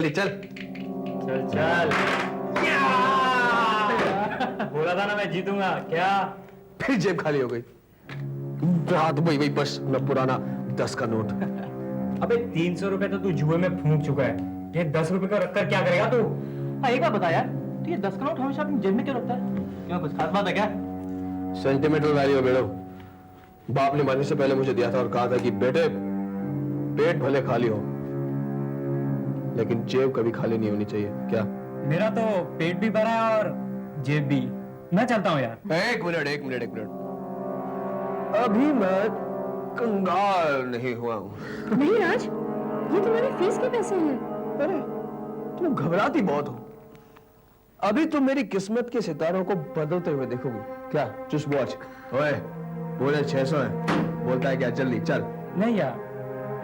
जल्दी चल। चल चल। बोला था ना मैं जीतूंगा। क्या फिर जेब खाली हो गई। रात वही बस न पुराना 10 का नोट। अबे 300 रुपए तो तू जुए में फूंक चुका है, ये 10 रुपए का रखकर क्या करेगा तू? हाँ एक बात बता यार, तो ये 10 का नोट हमेशा अपनी जेब में क्यों रखता है? क्यों कुछ खास बात है क्या? सेंटिमेंटल वैल्यू बेड़ो। बाप ने मरने से पहले मुझे दिया था और कहा था कि बेटे पेट भले खाली हो लेकिन जेब कभी खाली नहीं होनी चाहिए। क्या? मेरा तो पेट भी भरा है और जेब भी। मैं चलता हूँ यार। एक मिनट। अभी मैं कंगाल नहीं हुआ हूं। नहीं राज, ये तुम्हारे फीस के पैसे हैं। अरे तुम घबराती बहुत हो। अभी तुम मेरी किस्मत के सितारों को बदलते हुए देखोगी। क्या? Just watch. ओए बोले 600 है, बोलता है क्या? जल्दी चल। नहीं यार,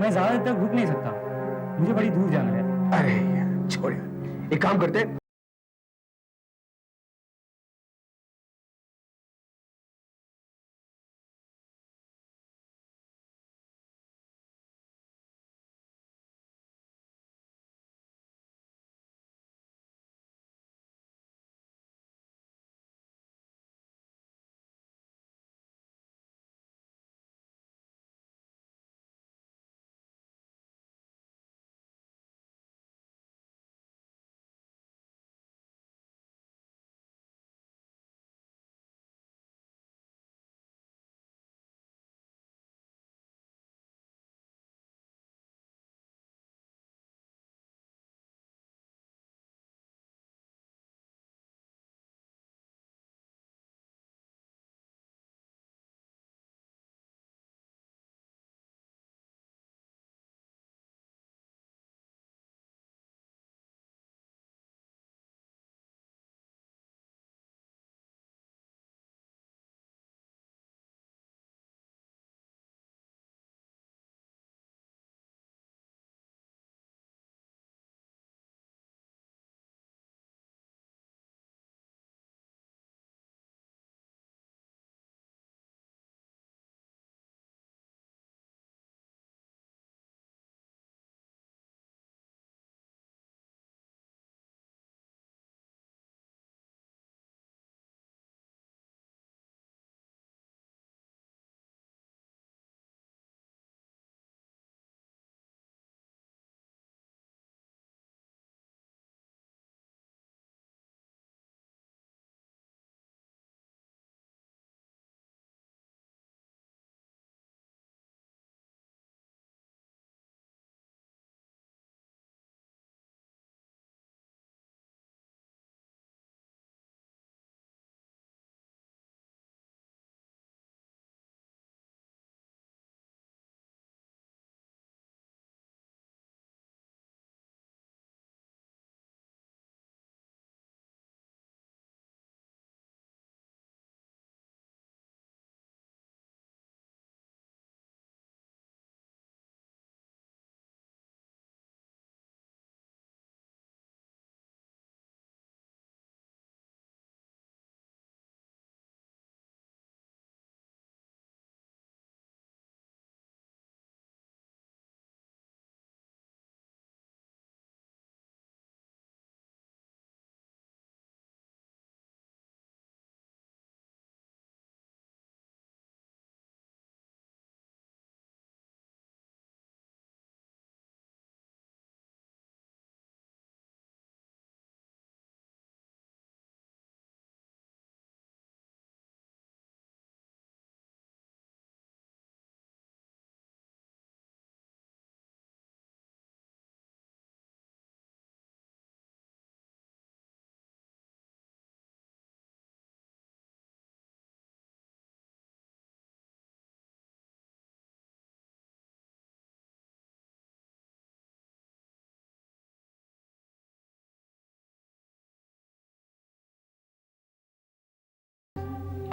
मैं ज्यादा देर तक रुक नहीं सकता, मुझे बड़ी दूर जाना है। अरे यार छोड़ यार, एक काम करते हैं।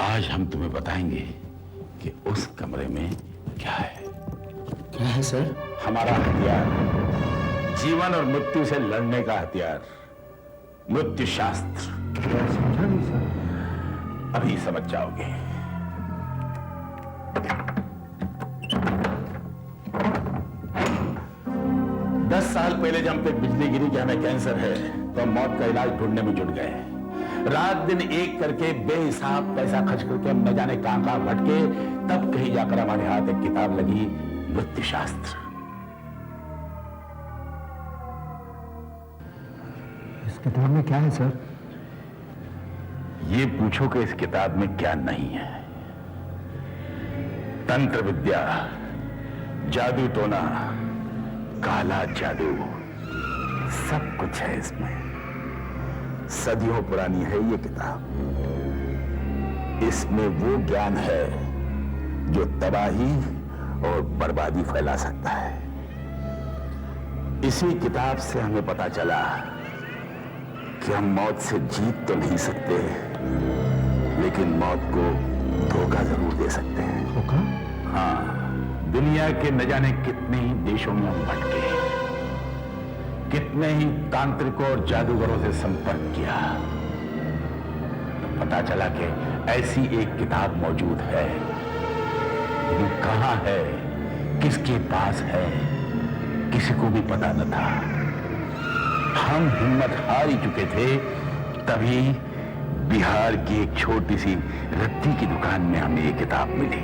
आज हम तुम्हें बताएंगे कि उस कमरे में क्या है। क्या है सर? हमारा हथियार, जीवन और मृत्यु से लड़ने का हथियार, मृत्यु शास्त्र। समझा नहीं सर। अभी समझ जाओगे। साल पहले जब तक बिजली गिरी कि हमें कैंसर है तो हम मौत का इलाज ढूंढने में जुट गए। रात दिन एक करके बेहिसाब पैसा खर्च करके हम न जाने कहां भटके, तब कहीं जाकर हमारे हाथ एक किताब लगी, मृत्यु शास्त्र। इस किताब में क्या है सर? ये पूछो कि इस किताब में क्या नहीं है। तंत्र विद्या, जादू टोना, काला जादू, सब कुछ है इसमें। सदियों पुरानी है ये किताब। इसमें वो ज्ञान है जो तबाही और बर्बादी फैला सकता है। इसी किताब से हमें पता चला कि हम मौत से जीत तो नहीं सकते, लेकिन मौत को धोखा जरूर दे सकते हैं। धोखा? हाँ, दुनिया के न जाने कितने ही देशों में हम भटके, कितने ही तांत्रिकों और जादूगरों से संपर्क किया, तो पता चला कि ऐसी एक किताब मौजूद है, लेकिन कहां है, किसके पास है, किसी को भी पता न था। हम हिम्मत हार ही चुके थे, तभी बिहार की एक छोटी सी रत्ती की दुकान में हमें ये किताब मिली।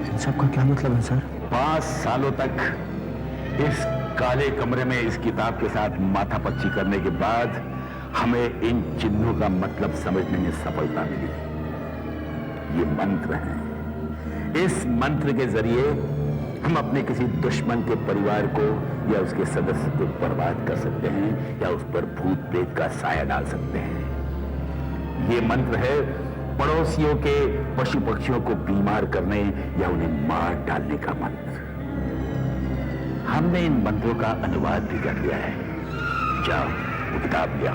इन सब का क्या मतलब है सर? 5 सालों तक इस काले कमरे में इस किताब के साथ माथापच्ची करने के बाद हमें इन चिन्हों का मतलब समझने में सफलता मिली। ये मंत्र हैं। इस मंत्र के जरिए हम अपने किसी दुश्मन के परिवार को या उसके सदस्य को बर्बाद कर सकते हैं, या उस पर भूत प्रेत का साया डाल सकते हैं। ये मंत्र है पड़ोसियों के पशु पक्षियों को बीमार करने या उन्हें मार डालने का मंत्र। हमने इन मंत्रों का अनुवाद भी कर लिया है। जाओ वो किताब लिया,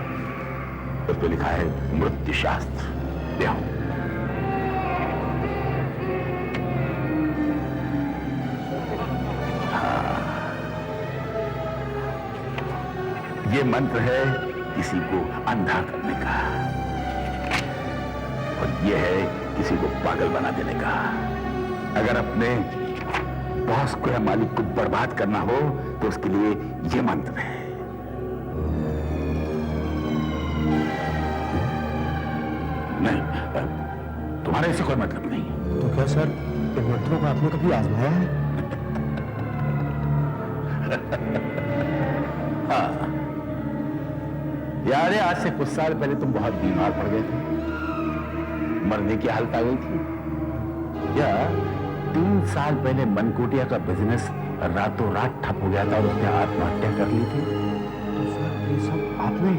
उस पर लिखा है मृत्यु शास्त्र। ले आओ। ये मंत्र है किसी को अंधा करने का, और ये है किसी को पागल बना देने का। अगर अपने बॉस को या मालिक को बर्बाद करना हो तो उसके लिए ये मंत्र है। नहीं, तुम्हारा इससे कोई मतलब नहीं। तो क्या सर इन मंत्रों को आपने कभी आजमाया है? हाँ यार, आज से कुछ साल पहले तुम बहुत बीमार पड़ गए थे, मरने की हालत आ गई थी। या 3 साल पहले मनकोटिया का बिजनेस रातों रात ठप हो गया था और उसने आत्महत्या कर ली थी। तो सर ये सब आपने?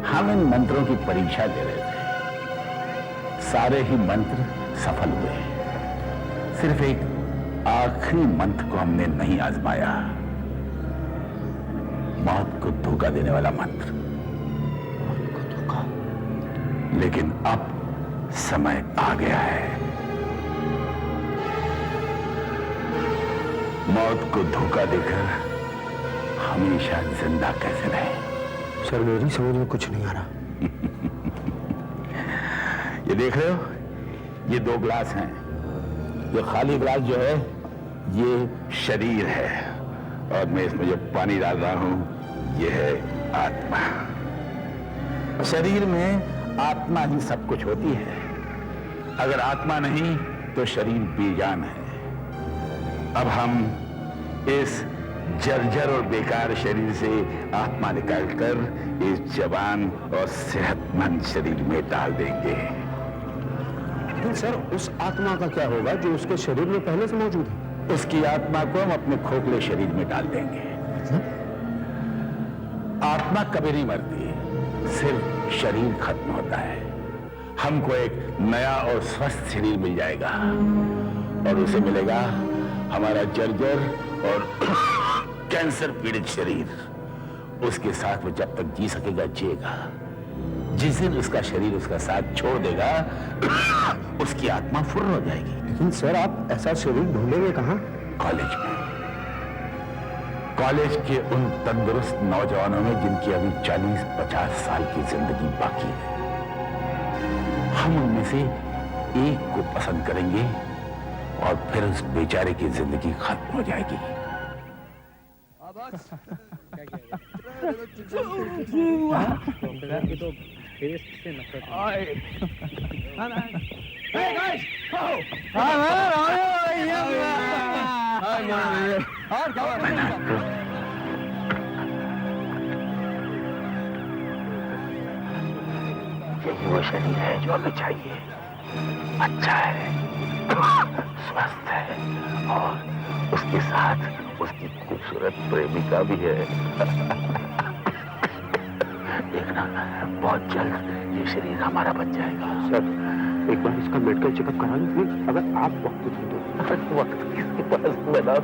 हम इन मंत्रों की परीक्षा दे रहे थे। सारे ही मंत्र सफल हुए, सिर्फ एक आखिरी मंत्र को हमने नहीं आजमाया, मौत को धोखा देने वाला मंत्र। मौत को धोखा? लेकिन अब समय आ गया है। मौत को धोखा देकर हमेशा जिंदा कैसे रहे? सर मेरी समझ में कुछ नहीं आ रहा। ये देख रहे हो, ये 2 ग्लास हैं। ये खाली ग्लास जो है ये शरीर है, और मैं इसमें जो पानी डाल रहा हूं ये है आत्मा। शरीर में आत्मा ही सब कुछ होती है। अगर आत्मा नहीं तो शरीर बेजान है। अब हम इस जर्जर और बेकार शरीर से आत्मा निकालकर इस जवान और सेहतमंद शरीर में डाल देंगे। लेकिन सर उस आत्मा का क्या होगा जो उसके शरीर में पहले से मौजूद है? उसकी आत्मा को हम अपने खोखले शरीर में डाल देंगे। आत्मा कभी नहीं मरती, सिर्फ शरीर खत्म होता है। हमको एक नया और स्वस्थ शरीर मिल जाएगा, और उसे मिलेगा हमारा जर्जर और कैंसर पीड़ित शरीर। उसके साथ वो जब तक जी सकेगा जिएगा। जिस दिन उसका शरीर उसका साथ छोड़ देगा उसकी आत्मा फुर्र हो जाएगी। लेकिन सर आप ऐसा शरीर ढूंढेंगे कहाँ? कॉलेज में। कॉलेज के उन तंदुरुस्त नौजवानों में जिनकी अभी 40-50 साल की जिंदगी बाकी है। हम उनमें से एक को पसंद करेंगे और फिर उस बेचारे की जिंदगी खत्म हो जाएगी। यही वो शरीर है जो हमें चाहिए। अच्छा है, स्वस्थ है और उसके साथ उसकी खूबसूरत प्रेमिका भी है। देखना बहुत जल्द ये शरीर हमारा बन जाएगा। सर, एक बार इसका मेडिकल चेकअप करा लीजिए, अगर आप वक्त दे। वक्त किसके पास मैदान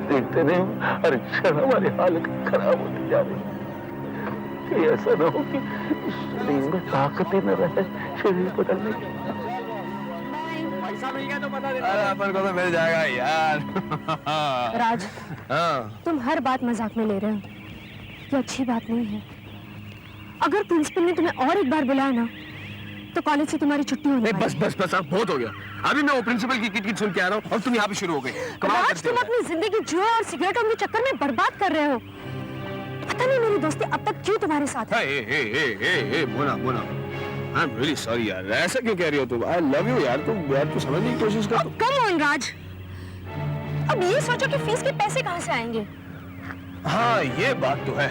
देखते नहीं, हर क्षण हमारी हालत खराब होती जा रही है। कि ऐसा ना हो कि शरीर में ताकत ही न रहे शरीर बदलने की। अरे अपन को तो मिल जाएगा यार। राज, हाँ। तुम हर बात मजाक में ले रहे हो। ये अच्छी बात नहीं है। अगर प्रिंसिपल ने तुम्हें और एक बार बुलाया ना, तो कॉलेज से तुम्हारी छुट्टी होने नहीं, वाली बस बस बस अब बहुत हो गया। अभी मैं वो प्रिंसिपल की किट सुन के आ रहा हूँ और तुम यहाँ पे शुरू हो गई। है। कमाल राज, करते तुम हो। अपनी जिंदगी जुए और सिगरेटों के चक्कर में बर्बाद कर रहे हो। पता नहीं मेरी दोस्ती अब तक क्यों तुम्हारे साथ है। Hey Mona Mona, I am really sorry यार। ऐसा क्यों कह रही हो तुम? आई लव यू यार। तुम समझने की कोशिश कर। कम ऑन राज, अब ये सोचो कि फीस के पैसे कहाँ से आएंगे। हाँ ये बात तो है।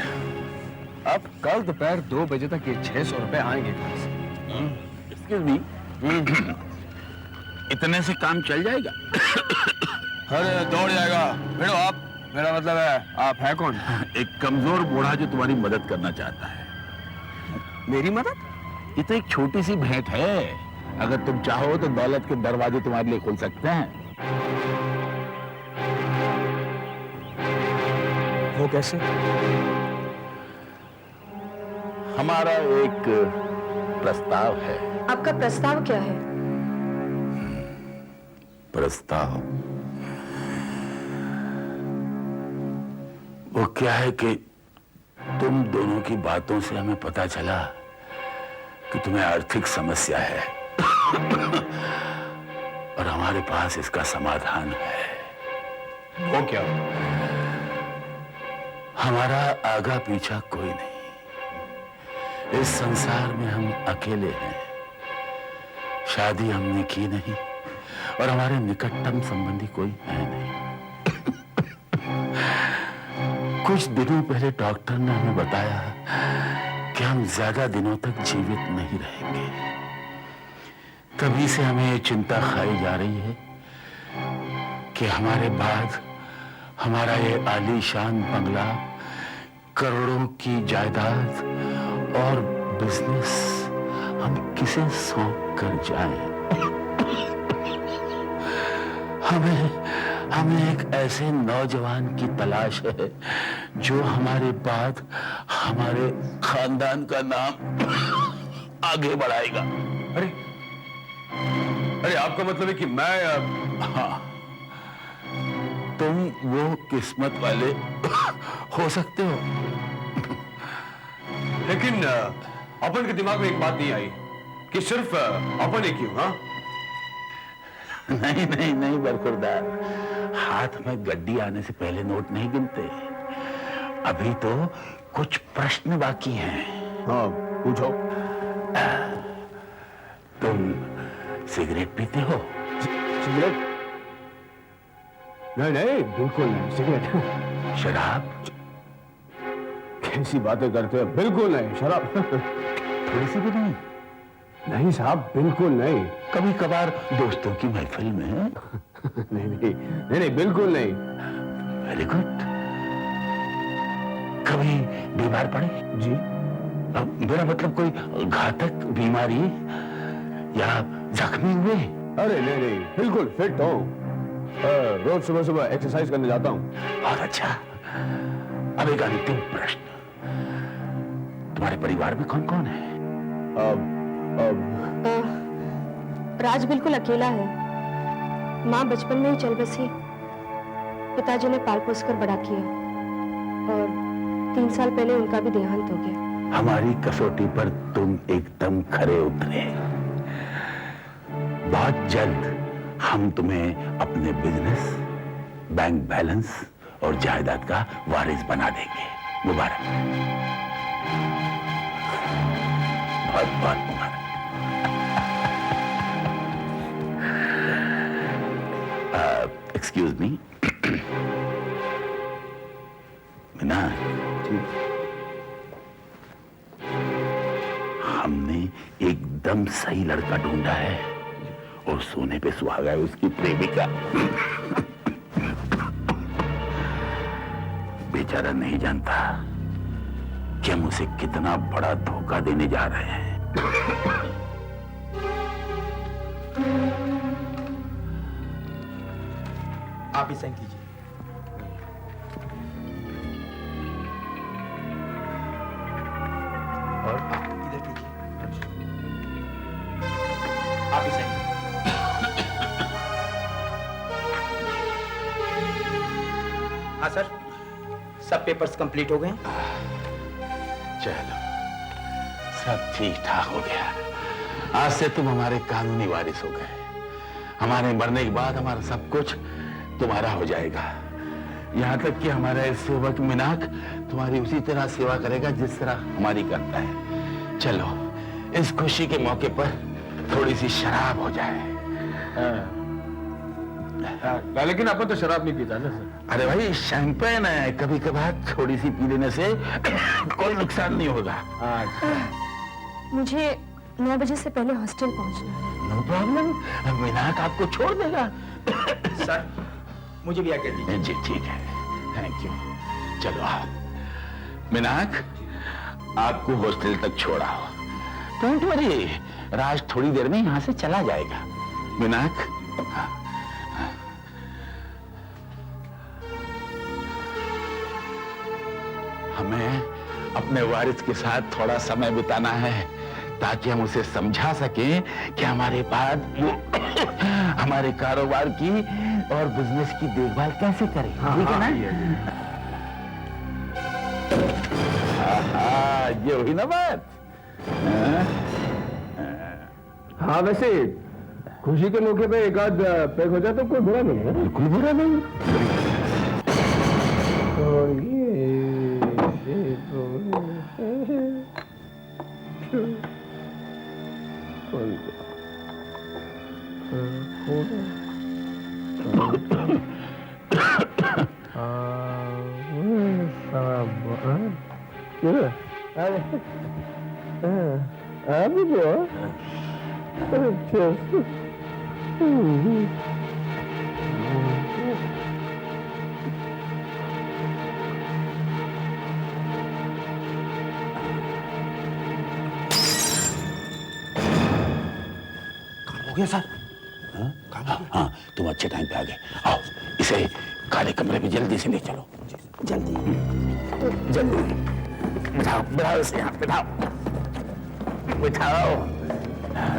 अब कल दोपहर 2 बजे तक ये 600 रुपए आएंगे कहाँ से? Excuse me, इतने से काम चल जाएगा? अरे दौड़ जाएगा। भिड़ो आप। मेरा मतलब है आप हैं कौन? एक कमजोर बूढ़ा जो तुम्हारी मदद करना चाहता है। मेरी मदद? ये तो एक छोटी सी भेंट है। अगर तुम चाहो तो दौलत के दरवाजे तुम्हारे लिए खुल सकते हैं। वो कैसे? हमारा एक प्रस्ताव है। आपका प्रस्ताव क्या है? प्रस्ताव वो क्या है कि तुम दोनों की बातों से हमें पता चला कि तुम्हें आर्थिक समस्या है और हमारे पास इसका समाधान है। वो क्या? हमारा आगा पीछा कोई नहीं। इस संसार में हम अकेले हैं। शादी हमने की नहीं और हमारे निकटतम संबंधी कोई है नहीं। कुछ दिनों पहले डॉक्टर ने हमें बताया कि हम ज्यादा दिनों तक जीवित नहीं रहेंगे। तभी से हमें ये चिंता खाई जा रही है कि हमारे बाद हमारा ये आलीशान बंगला, करोड़ों की जायदाद और बिजनेस हम किसे सौंप कर जाएं? हमें एक ऐसे नौजवान की तलाश है जो हमारे बाद हमारे खानदान का नाम आगे बढ़ाएगा। अरे अरे आपका मतलब है कि मैं हाँ, तुम वो किस्मत वाले हो सकते हो। लेकिन अपन के दिमाग में एक बात नहीं आई कि सिर्फ अपन एक ही हूं। हाँ नहीं नहीं नहीं बरखुरदार, हाथ में गड्डी आने से पहले नोट नहीं गिनते। अभी तो कुछ प्रश्न बाकी हैं। हाँ पूछो। तुम सिगरेट पीते हो? सिगरेट? नहीं नहीं बिल्कुल नहीं। सिगरेट? शराब? कैसी बातें करते हो? बिल्कुल नहीं। शराब थोड़ी सी भी नहीं? नहीं साहब बिल्कुल नहीं। कभी कभार दोस्तों की महफिल में? नहीं नहीं नहीं नहीं बिल्कुल नहीं। Very good. कभी बीमार पड़े? जी? मेरा मतलब कोई घातक बीमारी या जख्मी हुए? अरे नहीं नहीं बिल्कुल फिट हूँ। रोज सुबह सुबह एक्सरसाइज करने जाता हूँ। बहुत अच्छा। अब एक अंतिम प्रश्न, तुम्हारे परिवार में कौन कौन है? राज बिल्कुल अकेला है। माँ बचपन में ही चल बसी। पिताजी ने पाल पोस कर बड़ा किया और 3 साल पहले उनका भी देहांत हो गया। हमारी कसौटी पर तुम एकदम खरे उतरे। बहुत जल्द हम तुम्हें अपने बिजनेस, बैंक बैलेंस और जायदाद का वारिस बना देंगे। मुबारक, बहुत बहुत मुबारक। एक्सक्यूज मी, मीना, हमने एकदम सही लड़का ढूंढा है और सोने पे सुहागा है उसकी प्रेमिका। बेचारा नहीं जानता कि हम उसे कितना बड़ा धोखा देने जा रहे हैं। आप ही साइन कीजिए। और आप इधर कीजिए। आप ही साइन कीजिए। हाँ सर, सब पेपर्स कंप्लीट हो गए। चलो, सब ठीक ठाक हो गया। आज से तुम हमारे कानूनी वारिस हो गए। हमारे मरने के बाद हमारा सब कुछ तुम्हारा हो जाएगा। यहाँ तक कि हमारा इस सेवक मिनाक तुम्हारी उसी तरह सेवा करेगा जिस तरह हमारी करता है। चलो, इस खुशी के मौके पर थोड़ी सी शराब हो जाए। लेकिन अपन तो शराब नहीं पीता ना सर। अरे भाई, शैंपेन है, कभी कभार थोड़ी सी पी लेने से कोई नुकसान नहीं होगा। मुझे 9 बजे से पहले हॉस्टल पहुंचना है। नो प्रॉब्लम, मिनाक आपको छोड़ देगा। सर, मुझे भी आज्ञा दीजिए। जी ठीक है, थैंक यू। चलो आओ। मिनाक, आपको हॉस्टल तक छोड़ा। डोंट वरी, राज थोड़ी देर में यहाँ से चला जाएगा। मिनाक, हाँ, हाँ। हमें अपने वारिस के साथ थोड़ा समय बिताना है ताकि हम उसे समझा सकें कि हमारे बाद वो हमारे कारोबार की और बिजनेस की देखभाल कैसे करें। ठीक है ना? ये हुई ना बात। हाँ, वैसे खुशी के मौके पे एक आध पैक हो जाए तो कोई बुरा नहीं है। बिल्कुल बुरा नहीं। और ये हो गया सर। हाँ, तुम अच्छे टाइम पे आ गए। आओ, इसे काले कमरे में जल्दी से ले चलो। जल्दी। जल्दी बिठाओ, बिठाओ इसे यहाँ, बिठाओ, बिठाओ।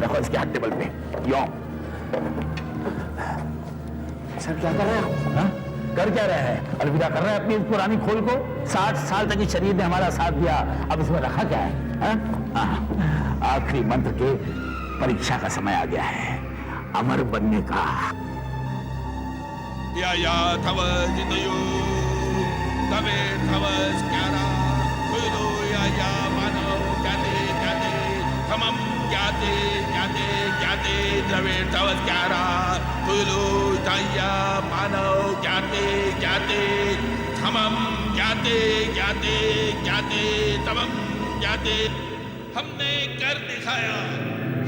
रखो इसके हाथ टेबल पे। यो सर, क्या कर रहे हैं आप? हाँ? कर क्या रहे हैं? अलविदा कर रहे हैं अपनी इस पुरानी खोल को। 60 साल तक इस शरीर ने हमारा साथ दिया, अब इसमें रखा क्या है? हाँ? आखिरी मंत्र के परीक्षा का समय आ गया है, अमर बनने का। या थव जितयो तवे थव स्क्यारा कुलो या मानो ज्ञाते ज्ञाते थमम ज्ञाते ज्ञाते ज्ञाते द्रवे थव स्क्यारा कुलो या मानो ज्ञाते ज्ञाते थमम ज्ञाते ज्ञाते ज्ञाते तमम ज्ञाते। हमने कर दिखाया,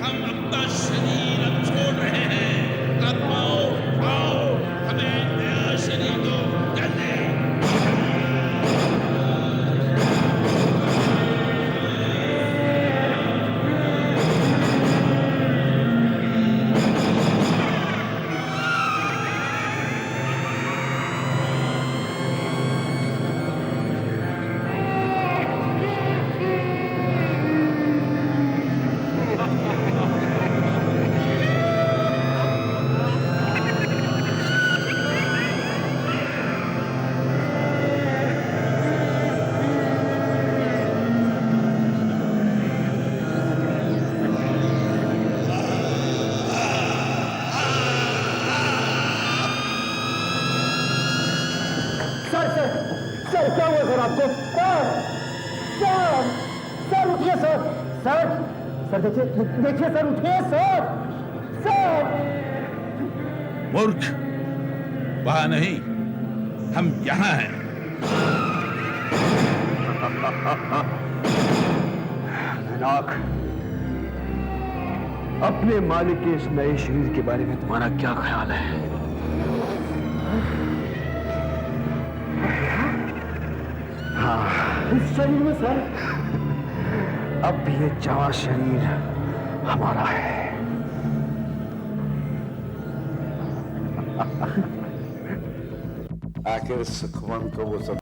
हम अपना शरीर अब छोड़ रहे हैं। आत्माओं आओ, हमें नया शरीर दो। जल्दी सर देखिए सर, उठिए सर, सर। मूर्ख, वहां नहीं, हम यहां हैं। नाक, अपने मालिक के इस नए शरीर के बारे में तुम्हारा क्या ख्याल है? इस शरीर में सर, अब भी ये जवां शरीर हमारा है। आखिर सुखमन को वो सब